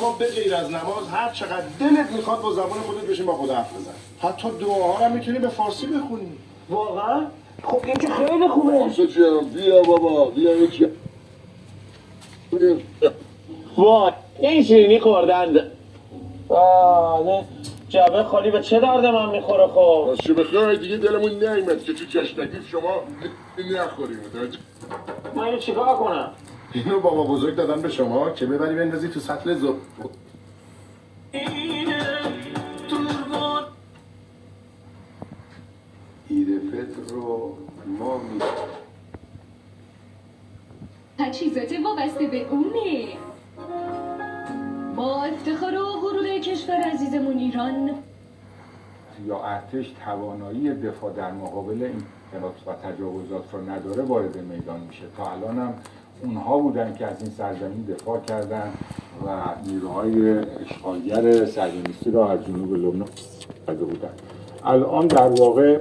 شما به غیر از نماز هر چقدر دلت میخواد با زبان خودت بشین با خدا حرف بزن. حتی دعاها هم میتونی به فارسی بخونی. واقعا؟ خب این که خیلی خوبه. واسه چیم؟ بیا بابا بیا یکی. وای این شیرینی خوردند. بله جبه خالی به چه درد من میخوره خب؟ از چه بخوای دیگه دلمون نیمد که تو جشنگیز شما نخوریم. من اینو چیکار کنم؟ اینو بابا بزرگ دادن به شما که ببری بندازی تو سطل عید فطر رو ما تجهیزات وابسته به اونه. با افتخار و غرور کشور عزیزمون ایران یا ارتش توانایی دفاع در مقابل این انحرافات و تجاوزات رو نداره وارد میدان میشه. تا الان هم اونها بودن که از این سرزمین دفاع کردن و نیروهای اشغالگر صهیونیستی را از جنوب لبنان کرده بودن. الان در واقع